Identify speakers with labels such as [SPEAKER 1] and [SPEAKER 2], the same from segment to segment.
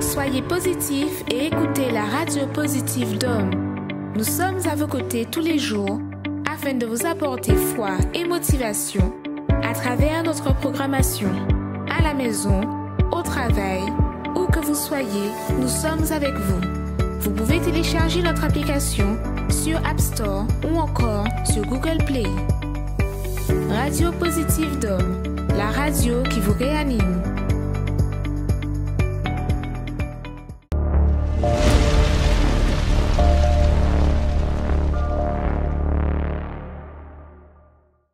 [SPEAKER 1] Soyez positifs et écoutez la radio positive d'Homme. Nous sommes à vos côtés tous les jours afin de vous apporter foi et motivation à travers notre programmation. À la maison, au travail, où que vous soyez, nous sommes avec vous. Vous pouvez télécharger notre application sur App Store ou encore sur Google Play. Radio Positive d'Homme, la radio qui vous réanime.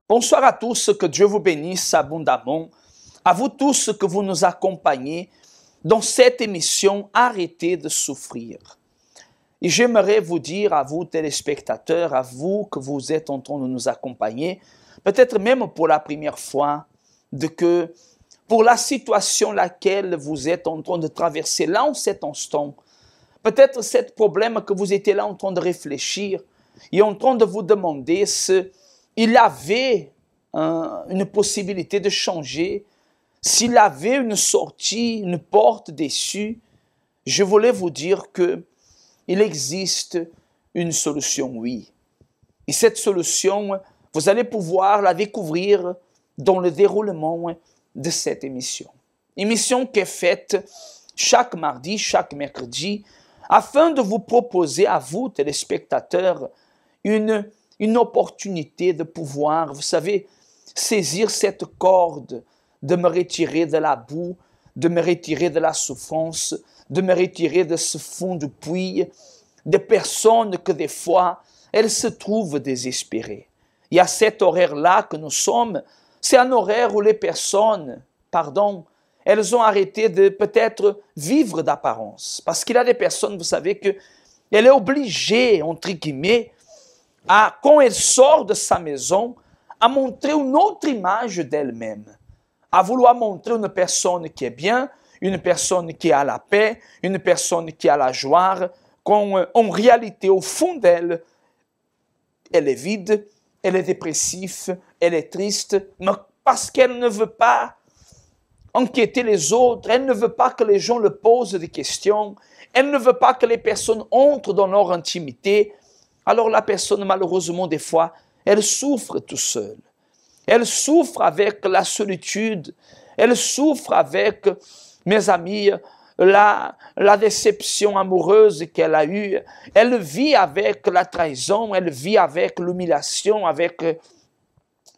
[SPEAKER 2] Bonsoir à tous, que Dieu vous bénisse abondamment. À vous tous que vous nous accompagnez dans cette émission Arrêtez de souffrir. Et j'aimerais vous dire à vous téléspectateurs, à vous que vous êtes en train de nous accompagner, peut-être même pour la première fois, que pour la situation laquelle vous êtes en train de traverser là en cet instant, peut-être ce problème que vous étiez là en train de réfléchir et en train de vous demander s'il y avait une possibilité de changer, s'il avait une sortie, une porte d'issue, je voulais vous dire qu'il existe une solution, oui. Et cette solution, vous allez pouvoir la découvrir dans le déroulement de cette émission. Émission qui est faite chaque mardi, chaque mercredi, afin de vous proposer à vous, téléspectateurs, une opportunité de pouvoir, vous savez, saisir cette corde, de me retirer de la boue, de me retirer de la souffrance, de me retirer de ce fond du puits, des personnes que des fois, elles se trouvent désespérées. Il y a cet horaire-là que nous sommes, c'est un horaire où les personnes, elles ont arrêté de peut-être vivre d'apparence. Parce qu'il y a des personnes, vous savez, qu'elle est obligée, entre guillemets, quand elle sort de sa maison, à montrer une autre image d'elle-même, à vouloir montrer une personne qui est bien, une personne qui a la paix, une personne qui a la joie, quand en réalité, au fond d'elle, elle est vide, elle est dépressive, elle est triste, mais parce qu'elle ne veut pas inquiéter les autres, elle ne veut pas que les gens le posent des questions, elle ne veut pas que les personnes entrent dans leur intimité. Alors la personne, malheureusement, des fois, elle souffre tout seule. Elle souffre avec la solitude. Elle souffre avec, mes amis, la déception amoureuse qu'elle a eue. Elle vit avec la trahison, elle vit avec l'humiliation, avec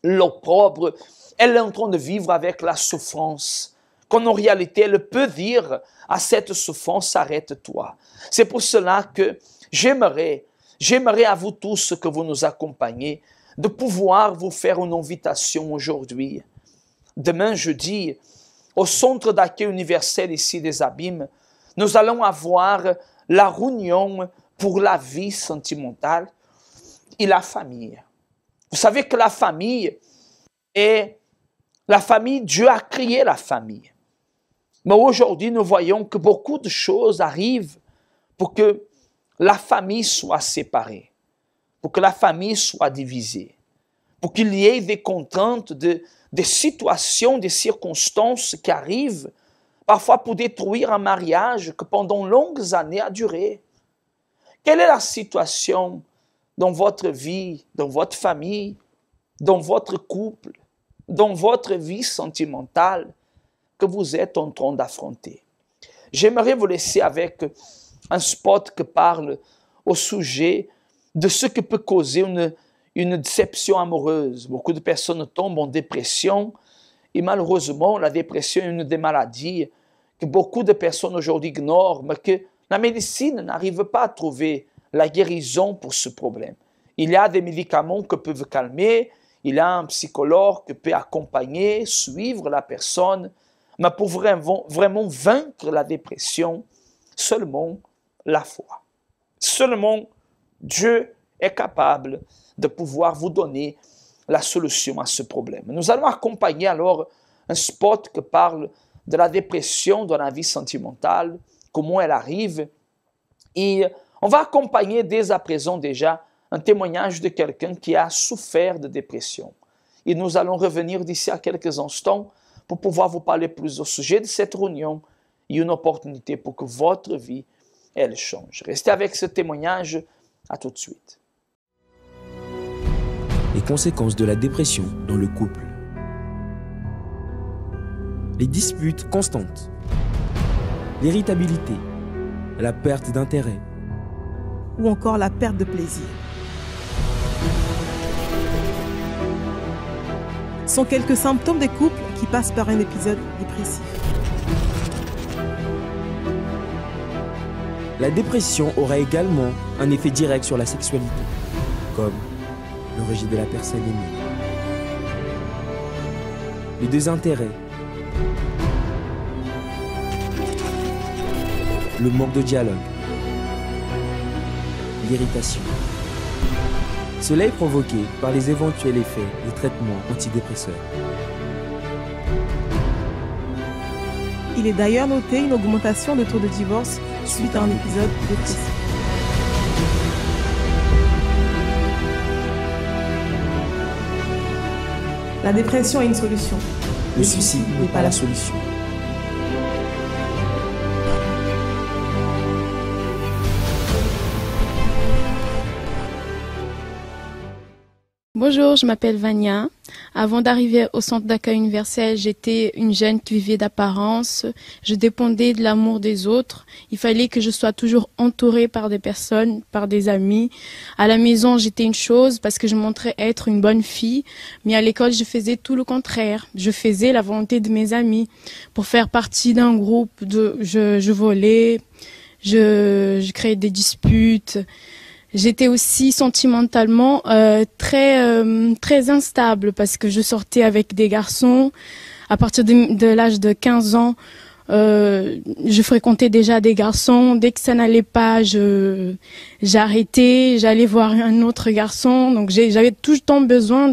[SPEAKER 2] l'opprobre. Elle est en train de vivre avec la souffrance. Quand en réalité, elle peut dire à cette souffrance, arrête-toi. C'est pour cela que j'aimerais à vous tous que vous nous accompagnez, de pouvoir vous faire une invitation aujourd'hui. Demain, jeudi, au Centre d'accueil universel ici des Abîmes, nous allons avoir la réunion pour la vie sentimentale et la famille. Vous savez que la famille, Dieu a créé la famille. Mais aujourd'hui, nous voyons que beaucoup de choses arrivent pour que la famille soit séparée, pour que la famille soit divisée, pour qu'il y ait des contraintes, des situations, des circonstances qui arrivent, parfois pour détruire un mariage que pendant longues années a duré. Quelle est la situation dans votre vie, dans votre famille, dans votre couple, dans votre vie sentimentale que vous êtes en train d'affronter? J'aimerais vous laisser avec un spot qui parle au sujet de ce que peut causer une déception amoureuse. Beaucoup de personnes tombent en dépression et malheureusement, la dépression est une des maladies que beaucoup de personnes aujourd'hui ignorent, mais que la médecine n'arrive pas à trouver la guérison pour ce problème. Il y a des médicaments qui peuvent calmer, il y a un psychologue qui peut accompagner, suivre la personne, mais pour vraiment vaincre la dépression, seulement la foi. Seulement Dieu est capable de pouvoir vous donner la solution à ce problème. Nous allons accompagner alors un spot qui parle de la dépression dans la vie sentimentale, comment elle arrive. Et on va accompagner dès à présent déjà un témoignage de quelqu'un qui a souffert de dépression. Et nous allons revenir d'ici à quelques instants pour pouvoir vous parler plus au sujet de cette réunion et une opportunité pour que votre vie, elle change. Restez avec ce témoignage. À tout de suite.
[SPEAKER 3] Les conséquences de la dépression dans le couple. Les disputes constantes, l'irritabilité, la perte d'intérêt
[SPEAKER 4] ou encore la perte de plaisir sont quelques symptômes des couples qui passent par un épisode dépressif.
[SPEAKER 3] La dépression aura également un effet direct sur la sexualité, comme le rejet de la personne aimée, les désintérêts, le manque de dialogue, l'irritation. Cela est provoqué par les éventuels effets des traitements antidépresseurs.
[SPEAKER 4] Il est d'ailleurs noté une augmentation de taux de divorce suite à un épisode dépressif. La dépression est une solution.
[SPEAKER 3] Le suicide n'est pas la solution.
[SPEAKER 5] Bonjour, je m'appelle Vania. Avant d'arriver au centre d'accueil universel, j'étais une jeune qui vivait d'apparence. Je dépendais de l'amour des autres. Il fallait que je sois toujours entourée par des personnes, par des amis. À la maison, j'étais une chose parce que je montrais être une bonne fille. Mais à l'école, je faisais tout le contraire. Je faisais la volonté de mes amis. Pour faire partie d'un groupe, je volais, je créais des disputes. J'étais aussi sentimentalement très instable parce que je sortais avec des garçons. À partir de l'âge de 15 ans, je fréquentais déjà des garçons. Dès que ça n'allait pas, j'arrêtais, j'allais voir un autre garçon. Donc j'avais tout le temps besoin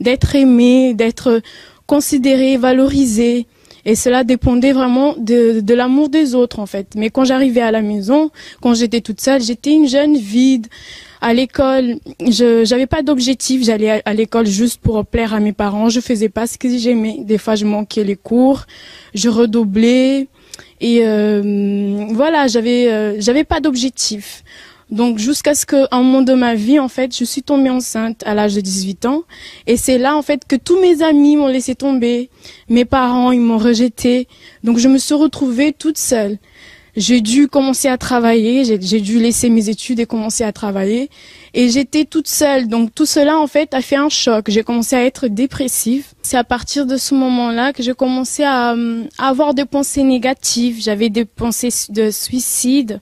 [SPEAKER 5] d'être aimée, d'être considérée, valorisée. Et cela dépendait vraiment de l'amour des autres, en fait. Mais quand j'arrivais à la maison, quand j'étais toute seule, j'étais une jeune vide. À l'école, j'avais pas d'objectif. J'allais à l'école juste pour plaire à mes parents. Je faisais pas ce que j'aimais. Des fois, je manquais les cours. Je redoublais. Et voilà, j'avais pas d'objectif. Donc jusqu'à ce qu'à un moment de ma vie, en fait, je suis tombée enceinte à l'âge de 18 ans. Et c'est là, en fait, que tous mes amis m'ont laissé tomber. Mes parents, ils m'ont rejetée. Donc je me suis retrouvée toute seule. J'ai dû commencer à travailler. J'ai dû laisser mes études et commencer à travailler. Et j'étais toute seule. Donc tout cela, en fait, a fait un choc. J'ai commencé à être dépressive. C'est à partir de ce moment-là que j'ai commencé à avoir des pensées négatives. J'avais des pensées de suicide.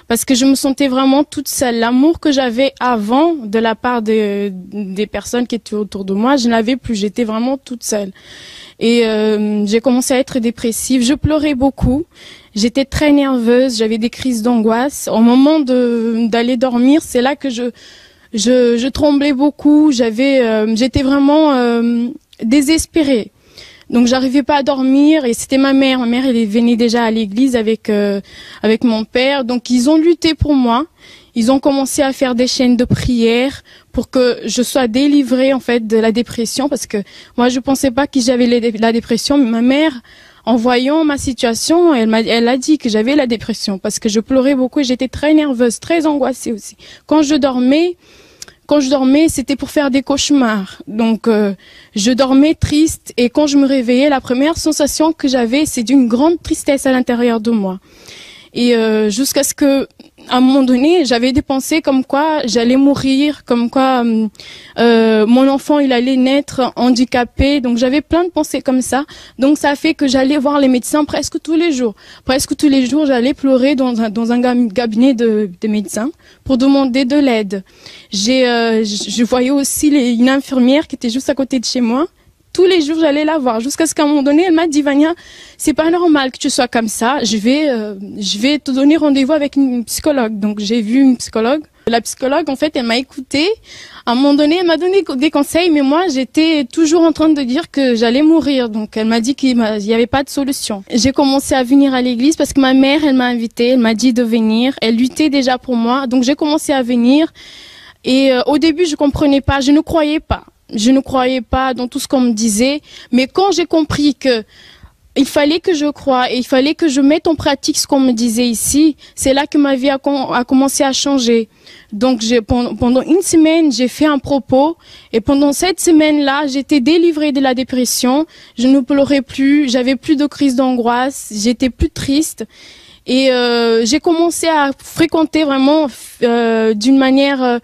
[SPEAKER 5] Parce que je me sentais vraiment toute seule. L'amour que j'avais avant de la part des personnes qui étaient autour de moi, je ne l'avais plus. J'étais vraiment toute seule. Et j'ai commencé à être dépressive. Je pleurais beaucoup. J'étais très nerveuse. J'avais des crises d'angoisse. Au moment d'aller dormir, c'est là que je tremblais beaucoup. J'étais vraiment désespérée. Donc j'arrivais pas à dormir et c'était ma mère. Ma mère, elle venait déjà à l'église avec mon père. Donc ils ont lutté pour moi. Ils ont commencé à faire des chaînes de prière pour que je sois délivrée en fait de la dépression parce que moi je pensais pas que j'avais la dépression. Mais ma mère, en voyant ma situation, elle a dit que j'avais la dépression parce que je pleurais beaucoup et j'étais très nerveuse, très angoissée aussi. Quand je dormais, c'était pour faire des cauchemars. Donc, je dormais triste et quand je me réveillais, la première sensation que j'avais, c'est d'une grande tristesse à l'intérieur de moi. Et jusqu'à ce que, à un moment donné, j'avais des pensées comme quoi j'allais mourir, comme quoi mon enfant il allait naître handicapé. Donc j'avais plein de pensées comme ça. Donc ça a fait que j'allais voir les médecins presque tous les jours. Presque tous les jours, j'allais pleurer dans un cabinet de médecins pour demander de l'aide. Je voyais aussi une infirmière qui était juste à côté de chez moi. Tous les jours, j'allais la voir. Jusqu'à ce qu'à un moment donné, elle m'a dit, Vania, c'est pas normal que tu sois comme ça. Je vais te donner rendez-vous avec une psychologue. Donc, j'ai vu une psychologue. La psychologue, en fait, elle m'a écoutée. À un moment donné, elle m'a donné des conseils, mais moi, j'étais toujours en train de dire que j'allais mourir. Donc, elle m'a dit qu'il n'y avait pas de solution. J'ai commencé à venir à l'église parce que ma mère, elle m'a invitée. Elle m'a dit de venir. Elle luttait déjà pour moi. Donc, j'ai commencé à venir. Et au début, je comprenais pas. Je ne croyais pas. Je ne croyais pas dans tout ce qu'on me disait, mais quand j'ai compris que il fallait que je croie et il fallait que je mette en pratique ce qu'on me disait ici. C'est là que ma vie a commencé à changer. Donc, pendant une semaine, j'ai fait un propos et pendant cette semaine-là, j'étais délivrée de la dépression. Je ne pleurais plus, j'avais plus de crise d'angoisse, j'étais plus triste. Et j'ai commencé à fréquenter vraiment d'une manière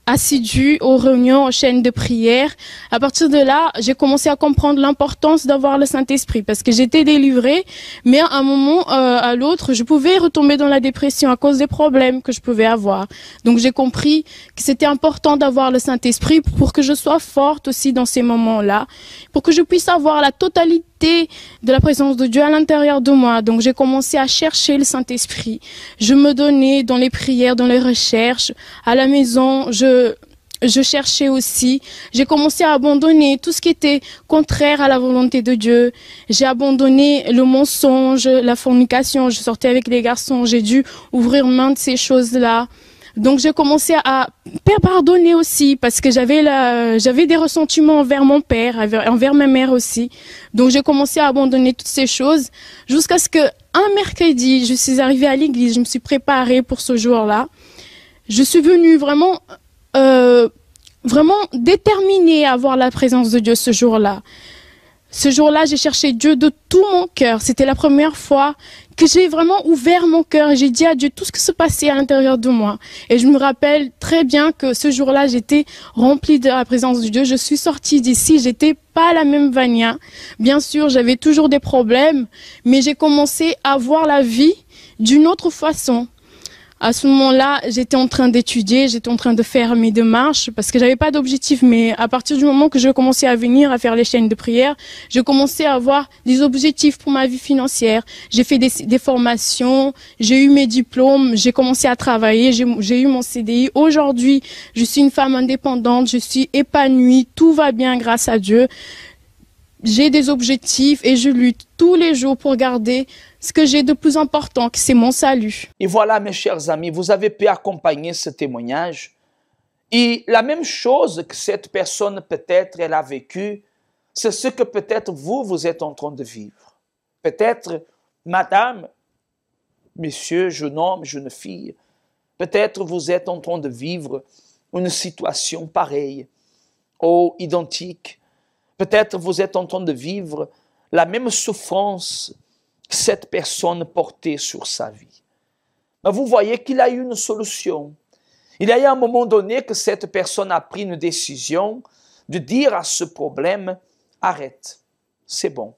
[SPEAKER 5] assidue aux réunions, aux chaînes de prière. À partir de là, j'ai commencé à comprendre l'importance d'avoir le Saint-Esprit parce que j'étais délivrée, mais à un moment à l'autre, je pouvais retomber dans la dépression à cause des problèmes que je pouvais avoir. Donc j'ai compris que c'était important d'avoir le Saint-Esprit pour que je sois forte aussi dans ces moments-là, pour que je puisse avoir la totalité de la présence de Dieu à l'intérieur de moi. Donc j'ai commencé à chercher le Saint-Esprit. Je me donnais dans les prières, dans les recherches. À la maison, je cherchais aussi. J'ai commencé à abandonner tout ce qui était contraire à la volonté de Dieu. J'ai abandonné le mensonge, la fornication. Je sortais avec les garçons. J'ai dû ouvrir main de ces choses-là. Donc j'ai commencé à pardonner aussi parce que j'avais des ressentiments envers mon père, envers ma mère aussi. Donc j'ai commencé à abandonner toutes ces choses jusqu'à ce que un mercredi, je suis arrivée à l'église, je me suis préparée pour ce jour-là. Je suis venue vraiment déterminée à avoir la présence de Dieu ce jour-là. Ce jour-là, j'ai cherché Dieu de tout mon cœur. C'était la première fois que j'ai vraiment ouvert mon cœur et j'ai dit à Dieu tout ce qui se passait à l'intérieur de moi. Et je me rappelle très bien que ce jour-là, j'étais remplie de la présence de Dieu. Je suis sortie d'ici, j'étais pas la même Vania. Bien sûr, j'avais toujours des problèmes, mais j'ai commencé à voir la vie d'une autre façon. À ce moment-là, j'étais en train d'étudier, j'étais en train de faire mes démarches parce que j'avais pas d'objectif. Mais à partir du moment que je commençais à venir à faire les chaînes de prière, je commençais à avoir des objectifs pour ma vie financière. J'ai fait des formations, j'ai eu mes diplômes, j'ai commencé à travailler, j'ai eu mon CDI. Aujourd'hui, je suis une femme indépendante, je suis épanouie, tout va bien grâce à Dieu. J'ai des objectifs et je lutte tous les jours pour garder ce que j'ai de plus important, que c'est mon salut.
[SPEAKER 2] Et voilà, mes chers amis, vous avez pu accompagner ce témoignage. Et la même chose que cette personne, peut-être, elle a vécu, c'est ce que peut-être vous êtes en train de vivre. Peut-être, madame, monsieur, jeune homme, jeune fille, peut-être vous êtes en train de vivre une situation pareille ou identique. Peut-être vous êtes en train de vivre la même souffrance que cette personne portait sur sa vie. Mais vous voyez qu'il a eu une solution. Il y a eu un moment donné que cette personne a pris une décision de dire à ce problème, arrête, c'est bon.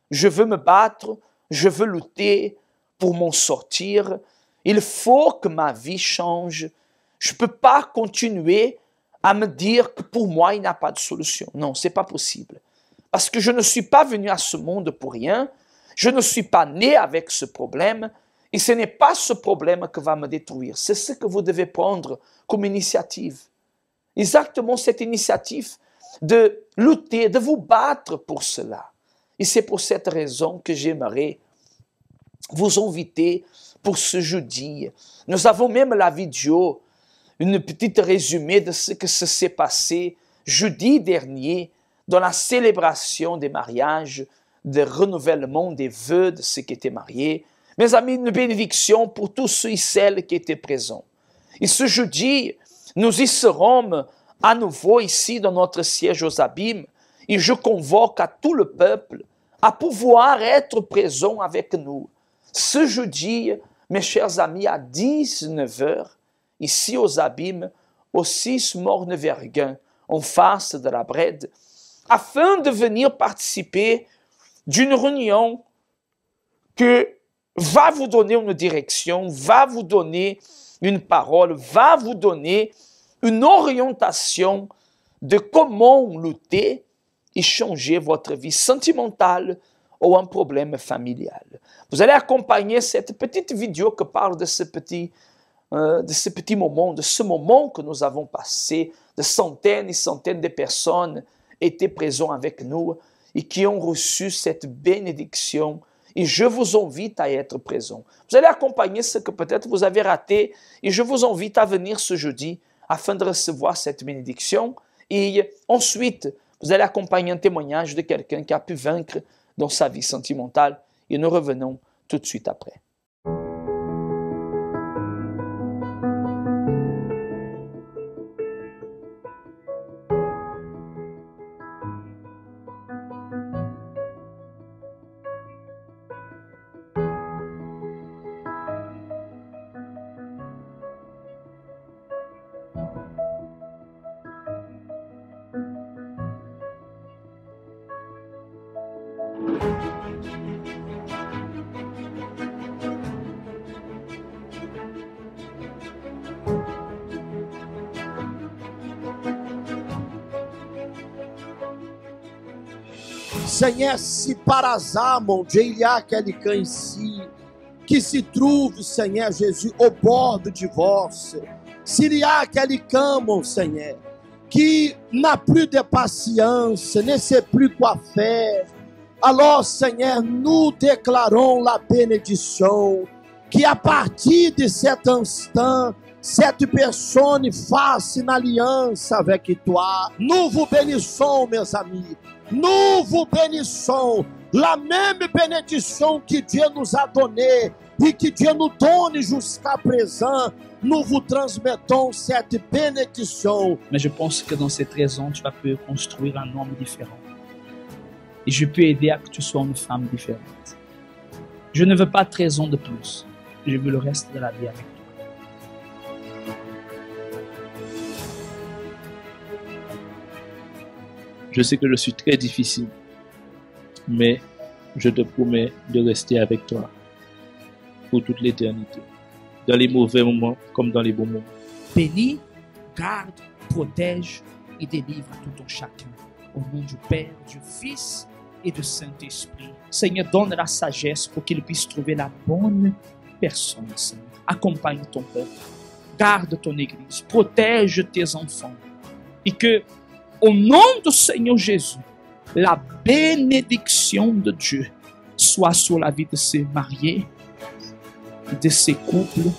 [SPEAKER 2] Je veux me battre, je veux lutter pour m'en sortir. Il faut que ma vie change. Je ne peux pas continuer à me dire que pour moi, il n'y a pas de solution. Non, ce n'est pas possible. Parce que je ne suis pas venu à ce monde pour rien. Je ne suis pas né avec ce problème. Et ce n'est pas ce problème qui va me détruire. C'est ce que vous devez prendre comme initiative. Exactement cette initiative de lutter, de vous battre pour cela. Et c'est pour cette raison que j'aimerais vous inviter pour ce jeudi. Nous avons même la vidéo, une petite résumé de ce que s'est passé jeudi dernier dans la célébration des mariages, de renouvellement des vœux de ceux qui étaient mariés. Mes amis, une bénédiction pour tous ceux et celles qui étaient présents. Et ce jeudi, nous y serons à nouveau ici dans notre siège aux Abîmes et je convoque à tout le peuple à pouvoir être présent avec nous. Ce jeudi, mes chers amis, à 19h, ici aux Abîmes, au 6 Morne-Verguin, en face de la Brède, afin de venir participer d'une réunion que va vous donner une direction, va vous donner une parole, va vous donner une orientation de comment lutter et changer votre vie sentimentale ou un problème familial. Vous allez accompagner cette petite vidéo qui parle de ce petit moment, de ce moment que nous avons passé, de centaines et centaines de personnes étaient présentes avec nous et qui ont reçu cette bénédiction. Et je vous invite à être présent. Vous allez accompagner ce que peut-être vous avez raté et je vous invite à venir ce jeudi afin de recevoir cette bénédiction. Et ensuite, vous allez accompagner un témoignage de quelqu'un qui a pu vaincre dans sa vie sentimentale et nous revenons tout de suite après.
[SPEAKER 6] Seigneur, si par hasard, mon Dieu, il y a quelqu'un ici qui se trouve, Seigneur Jésus, au bord du divorce, s'il y a quelqu'un, mon Seigneur, qui n'a plus de patience, ne sait plus quoi faire, alors, Seigneur, nous déclarons la bénédiction, que à partir de cet instant, cette personne fasse une alliance avec toi. Nous vous bénissons, mes amis. Nous vous bénissons. La même bénédiction que Dieu nous a donnée et que Dieu nous donne jusqu'à présent, nous vous transmettons cette bénédiction.
[SPEAKER 2] Mais je pense que dans cette raison, tu vas pouvoir construire un homme différent. Et je peux aider à que tu sois une femme différente. Je ne veux pas 13 ans de plus. Je veux le reste de la vie avec toi. Je sais que je suis très difficile, mais je te promets de rester avec toi pour toute l'éternité, dans les mauvais moments comme dans les bons moments. Bénis, garde, protège et délivre tout en chacun. Au nom du Père, du Fils et du Saint-Esprit. Seigneur, donne la sagesse pour qu'il puisse trouver la bonne personne, Seigneur. Accompagne ton peuple, garde ton Église, protège tes enfants et que au nom du Seigneur Jésus, la bénédiction de Dieu soit sur la vie de ces mariés, de ces couples.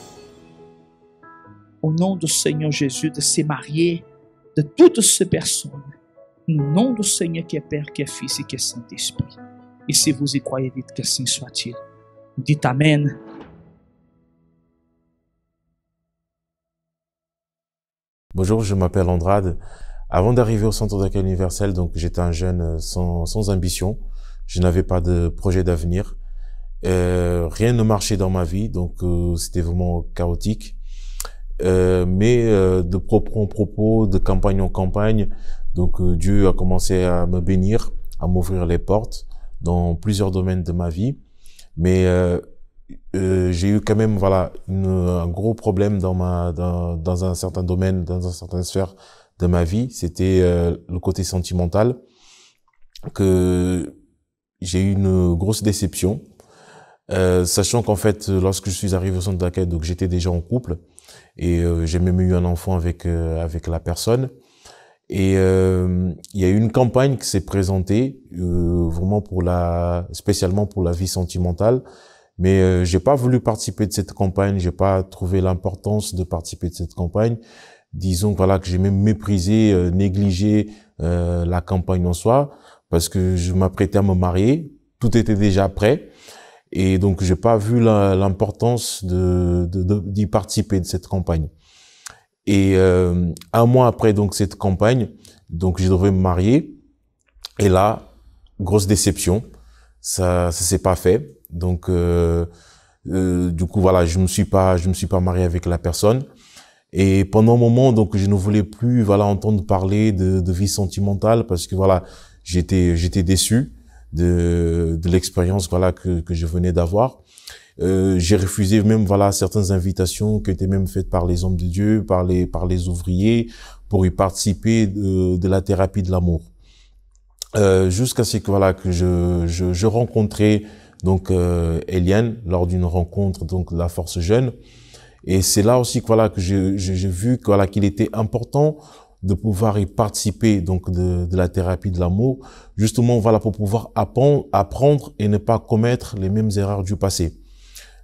[SPEAKER 2] Au nom du Seigneur Jésus, de ces mariés, de toutes ces personnes. Au nom du Seigneur qui est Père, qui est Fils et qui est Saint-Esprit. Et si vous y croyez, dites que ainsi soit-il. Dites Amen.
[SPEAKER 7] Bonjour, je m'appelle Andrade. Avant d'arriver au Centre d'accueil universel, donc j'étais un jeune sans ambition. Je n'avais pas de projet d'avenir. Rien ne marchait dans ma vie, donc c'était vraiment chaotique. Mais de propos en propos, de campagne en campagne, donc Dieu a commencé à me bénir, à m'ouvrir les portes dans plusieurs domaines de ma vie. Mais j'ai eu quand même un gros problème dans un certain domaine, dans une certaine sphère de ma vie. C'était le côté sentimental, que j'ai eu une grosse déception, sachant qu'en fait, lorsque je suis arrivé au centre d'accueil, donc j'étais déjà en couple et j'ai même eu un enfant avec la personne. Et il y a eu une campagne qui s'est présentée vraiment spécialement pour la vie sentimentale. Mais j'ai pas voulu participer de cette campagne, j'ai pas trouvé l'importance de participer de cette campagne. Disons que j'ai même méprisé, négligé la campagne en soi, parce que je m'apprêtais à me marier, tout était déjà prêt, et donc j'ai pas vu l'importance d'y participer de cette campagne. Et un mois après donc cette campagne, donc je devais me marier, et là, grosse déception, ça s'est pas fait. Donc du coup je me suis pas marié avec la personne. Et pendant un moment, donc, je ne voulais plus, entendre parler de vie sentimentale parce que, j'étais déçu de l'expérience, que je venais d'avoir. J'ai refusé même, certaines invitations qui étaient même faites par les hommes de Dieu, par les ouvriers, pour y participer de la thérapie de l'amour. Jusqu'à ce que, je rencontrais, donc, Eliane, lors d'une rencontre, donc, de la Force Jeune. Et c'est là aussi que j'ai vu qu'il était important de pouvoir y participer donc de la thérapie de l'amour, justement pour pouvoir apprendre et ne pas commettre les mêmes erreurs du passé.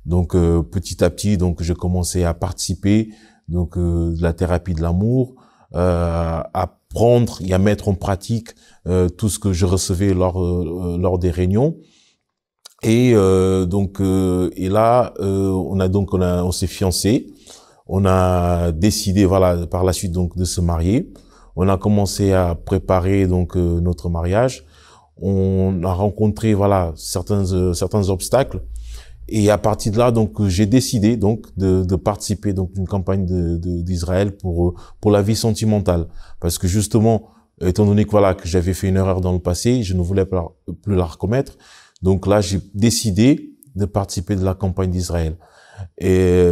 [SPEAKER 7] Donc petit à petit, donc j'ai commencé à participer donc de la thérapie de l'amour, à prendre et à mettre en pratique tout ce que je recevais lors des réunions. Et là, on s'est fiancés. On a décidé, voilà, par la suite donc de se marier. On a commencé à préparer donc notre mariage. On a rencontré, voilà, certains obstacles. Et à partir de là, donc, j'ai décidé donc de participer donc d'une campagne d'Israël pour la vie sentimentale, parce que justement, étant donné que voilà que j'avais fait une erreur dans le passé, je ne voulais plus la recommettre. Donc là, j'ai décidé de participer de la campagne d'Israël. Et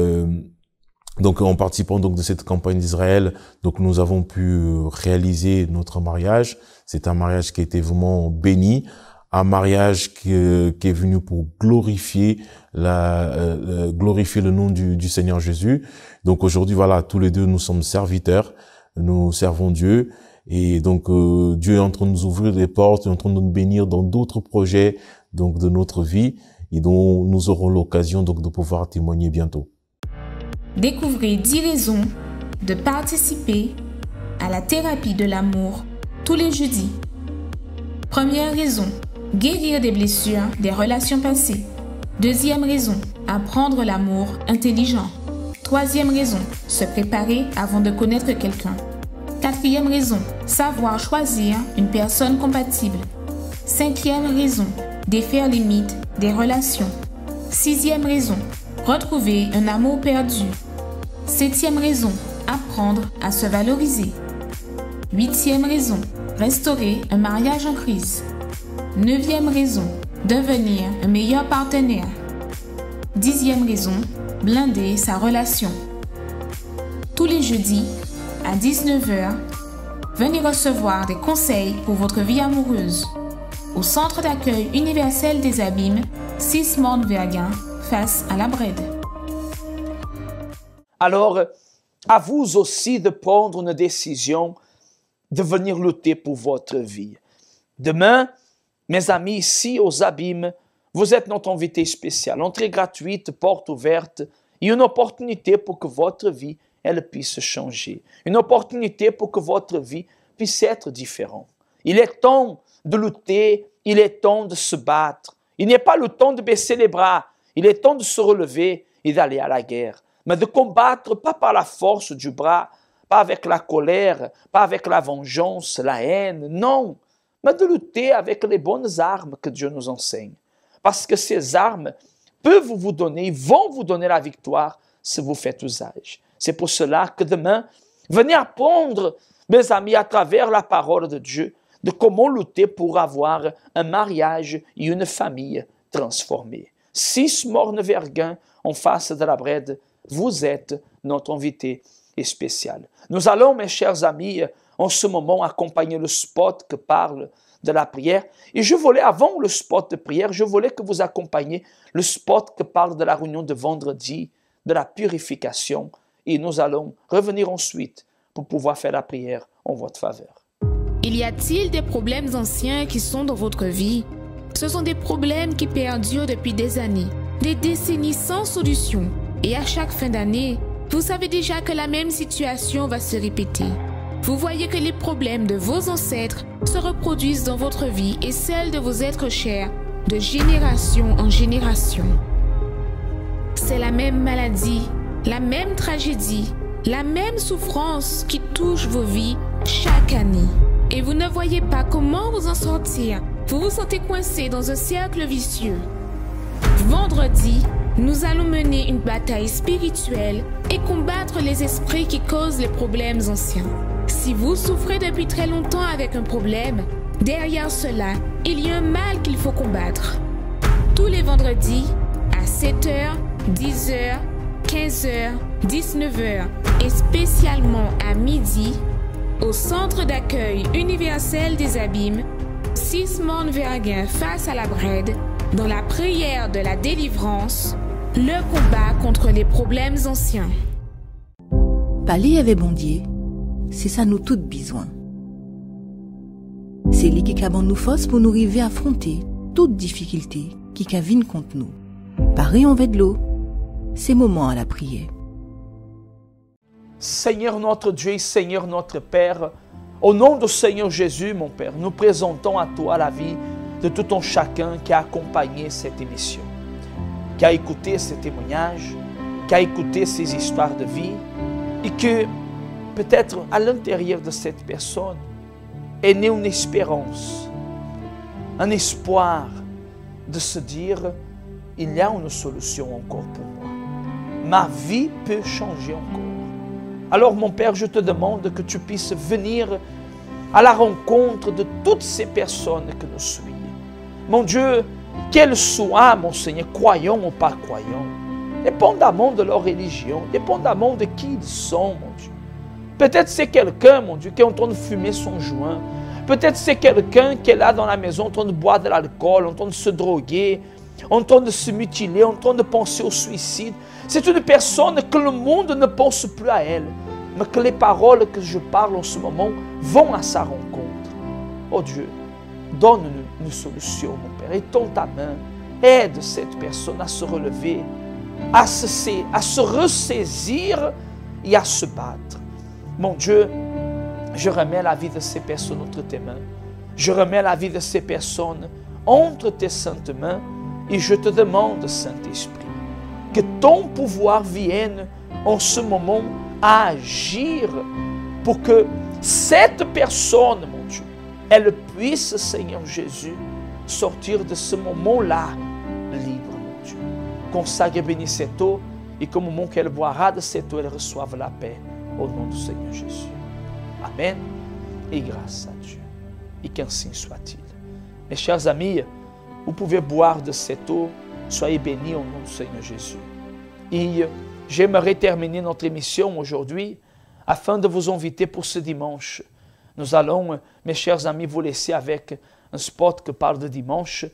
[SPEAKER 7] donc, en participant donc de cette campagne d'Israël, donc nous avons pu réaliser notre mariage. C'est un mariage qui a été vraiment béni. Un mariage qui est venu pour glorifier le nom du Seigneur Jésus. Donc aujourd'hui, voilà, tous les deux, nous sommes serviteurs, nous servons Dieu. Et donc, Dieu est en train de nous ouvrir des portes, est en train de nous bénir dans d'autres projets donc de notre vie et dont nous aurons l'occasion donc de pouvoir témoigner bientôt.
[SPEAKER 1] Découvrez 10 raisons de participer à la thérapie de l'amour tous les jeudis. Première raison, guérir des blessures des relations passées. Deuxième raison, apprendre l'amour intelligent. Troisième raison, se préparer avant de connaître quelqu'un. Quatrième raison, savoir choisir une personne compatible. Cinquième raison, défaire les mythes des relations. Sixième raison, retrouver un amour perdu. Septième raison, apprendre à se valoriser. Huitième raison, restaurer un mariage en crise. Neuvième raison, devenir un meilleur partenaire. Dixième raison, blinder sa relation. Tous les jeudis, à 19h, venez recevoir des conseils pour votre vie amoureuse au Centre d'accueil universel des Abîmes, 6 Morne-Verguin, face à la Brède.
[SPEAKER 2] Alors, à vous aussi de prendre une décision de venir lutter pour votre vie. Demain, mes amis, ici aux Abîmes, vous êtes notre invité spécial. Entrée gratuite, porte ouverte et une opportunité pour que votre vie, elle puisse changer. Une opportunité pour que votre vie puisse être différente. Il est temps de lutter, il est temps de se battre. Il n'est pas le temps de baisser les bras. Il est temps de se relever et d'aller à la guerre. Mais de combattre pas par la force du bras, pas avec la colère, pas avec la vengeance, la haine, non. Mais de lutter avec les bonnes armes que Dieu nous enseigne. Parce que ces armes peuvent vous donner, vont vous donner la victoire si vous faites usage. C'est pour cela que demain, venez apprendre, mes amis, à travers la parole de Dieu, de comment lutter pour avoir un mariage et une famille transformée. 6 Morne-Verguin en face de la Brède, vous êtes notre invité spécial. Nous allons, mes chers amis, en ce moment accompagner le spot qui parle de la prière. Et je voulais, avant le spot de prière, je voulais que vous accompagniez le spot qui parle de la réunion de vendredi, de la purification. Et nous allons revenir ensuite pour pouvoir faire la prière en votre faveur.
[SPEAKER 1] Il y a-t-il des problèmes anciens qui sont dans votre vie? Ce sont des problèmes qui perdurent depuis des années, des décennies sans solution. Et à chaque fin d'année, vous savez déjà que la même situation va se répéter. Vous voyez que les problèmes de vos ancêtres se reproduisent dans votre vie et celle de vos êtres chers de génération en génération. C'est la même maladie, la même tragédie, la même souffrance qui touche vos vies chaque année. Et vous ne voyez pas comment vous en sortir. Vous vous sentez coincé dans un cercle vicieux. Vendredi, nous allons mener une bataille spirituelle et combattre les esprits qui causent les problèmes anciens. Si vous souffrez depuis très longtemps avec un problème, derrière cela, il y a un mal qu'il faut combattre. Tous les vendredis, à 7h, 10h, 15h, 19h et spécialement à midi, au Centre d'accueil universel des Abîmes, 6 Morne-Verguin face à la Brède, dans la prière de la délivrance, le combat contre les problèmes anciens.
[SPEAKER 8] Parler avec Bondier, c'est ça nous toutes besoin. C'est lui qui a nous force pour nous arriver à affronter toute difficulté qui viennent contre nous. Pareil en de l'eau, c'est moment à la prière.
[SPEAKER 2] Seigneur notre Dieu et Seigneur notre Père, au nom du Seigneur Jésus, mon Père, nous présentons à toi la vie de tout un chacun qui a accompagné cette émission, qui a écouté ces témoignages, qui a écouté ces histoires de vie et que peut-être à l'intérieur de cette personne est née une espérance, un espoir de se dire il y a une solution encore pour moi. Ma vie peut changer encore. Alors mon Père, je te demande que tu puisses venir à la rencontre de toutes ces personnes que nous suivons. Mon Dieu, qu'elles soient, mon Seigneur, croyants ou pas croyants, dépendamment de leur religion, dépendamment de qui ils sont, mon Dieu. Peut-être c'est quelqu'un, mon Dieu, qui est en train de fumer son joint. Peut-être c'est quelqu'un qui est là dans la maison en train de boire de l'alcool, en train de se droguer, en train de se mutiler, en train de penser au suicide. C'est une personne que le monde ne pense plus à elle, mais que les paroles que je parle en ce moment vont à sa rencontre. Oh Dieu, donne-nous une solution, mon Père. Étends ta main, aide cette personne à se relever, à se ressaisir et à se battre. Mon Dieu, je remets la vie de ces personnes entre tes mains. Je remets la vie de ces personnes entre tes saintes mains et je te demande, Saint-Esprit, que ton pouvoir vienne en ce moment à agir pour que cette personne, mon Dieu, elle puisse, Seigneur Jésus, sortir de ce moment-là libre, mon Dieu. Consacre et bénis cette eau et qu'au moment qu'elle boira de cette eau, elle reçoive la paix au nom du Seigneur Jésus. Amen et grâce à Dieu. Et qu'ainsi soit-il. Mes chers amis, vous pouvez boire de cette eau. Soyez bénis au nom du Seigneur Jésus. Et j'aimerais terminer notre émission aujourd'hui afin de vous inviter pour ce dimanche. Nous allons, mes chers amis, vous laisser avec un spot qui parle de dimanche.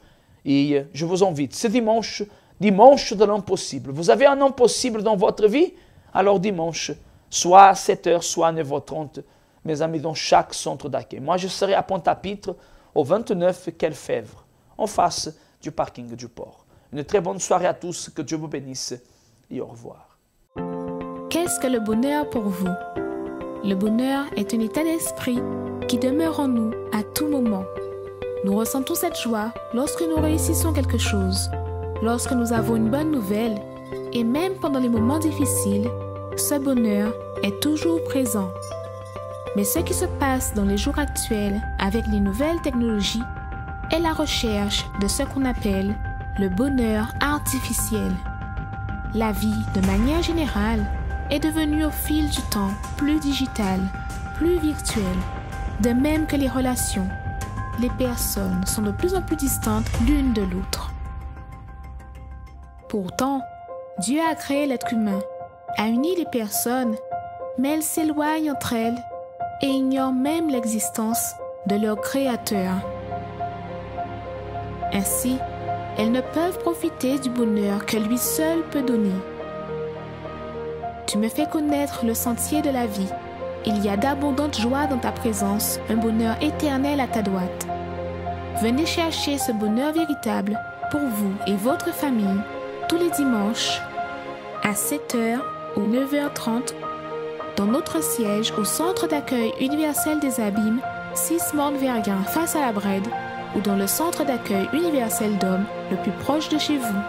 [SPEAKER 2] Et je vous invite, ce dimanche, dimanche de l'impossible. Vous avez un impossible dans votre vie? Alors dimanche, soit à 7h, soit à 9h30, mes amis, dans chaque centre d'accueil. Moi, je serai à Pointe-à-Pitre, au 29 Quai Lefebvre, en face du parking du port. Une très bonne soirée à tous, que Dieu vous bénisse et au revoir.
[SPEAKER 1] Qu'est-ce que le bonheur pour vous? Le bonheur est un état d'esprit qui demeure en nous à tout moment. Nous ressentons cette joie lorsque nous réussissons quelque chose, lorsque nous avons une bonne nouvelle, et même pendant les moments difficiles, ce bonheur est toujours présent. Mais ce qui se passe dans les jours actuels avec les nouvelles technologies est la recherche de ce qu'on appelle le bonheur artificiel. La vie, de manière générale, est devenue au fil du temps plus digitale, plus virtuelle, de même que les relations. Les personnes sont de plus en plus distantes l'une de l'autre. Pourtant, Dieu a créé l'être humain, a uni les personnes, mais elles s'éloignent entre elles et ignorent même l'existence de leur Créateur. Ainsi, elles ne peuvent profiter du bonheur que lui seul peut donner. Tu me fais connaître le sentier de la vie. Il y a d'abondantes joies dans ta présence, un bonheur éternel à ta droite. Venez chercher ce bonheur véritable pour vous et votre famille tous les dimanches à 7h ou 9h30 dans notre siège au Centre d'accueil universel des Abîmes, 6 Morne-Verguin face à la Brède, ou dans le Centre d'accueil universel d'hommes le plus proche de chez vous.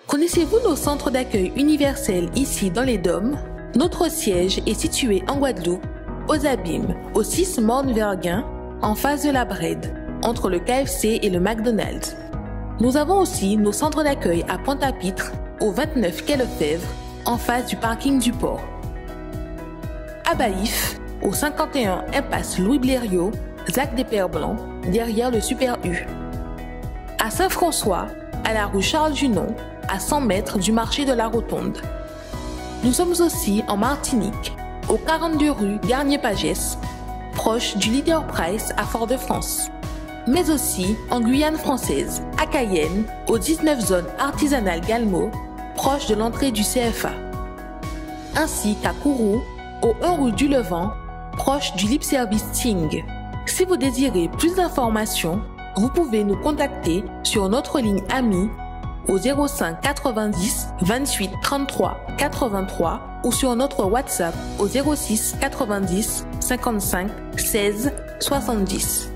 [SPEAKER 8] Connaissez-vous nos centres d'accueil universels ici dans les Dômes? Notre siège est situé en Guadeloupe, aux Abîmes, au 6 Morne-Verguin, en face de la Brède, entre le KFC et le McDonald's. Nous avons aussi nos centres d'accueil à Pointe-à-Pitre, au 29 Quai Lefebvre, en face du parking du port. À Baïf, au 51 impasse Louis Blériot, Zac des Pères Blancs, derrière le Super U. À Saint-François, à la rue Charles Junon, à 100 mètres du marché de la Rotonde. Nous sommes aussi en Martinique, au 42 rue Garnier-Pagès, proche du Leader Price à Fort-de-France. Mais aussi en Guyane française, à Cayenne, au 19 zone artisanale Galmo, proche de l'entrée du CFA. Ainsi qu'à Kourou, au 1 rue du Levant, proche du Lip Service Ting. Si vous désirez plus d'informations, vous pouvez nous contacter sur notre ligne AMI au 05 90 28 33 83 ou sur notre WhatsApp au 06 90 55 16 70.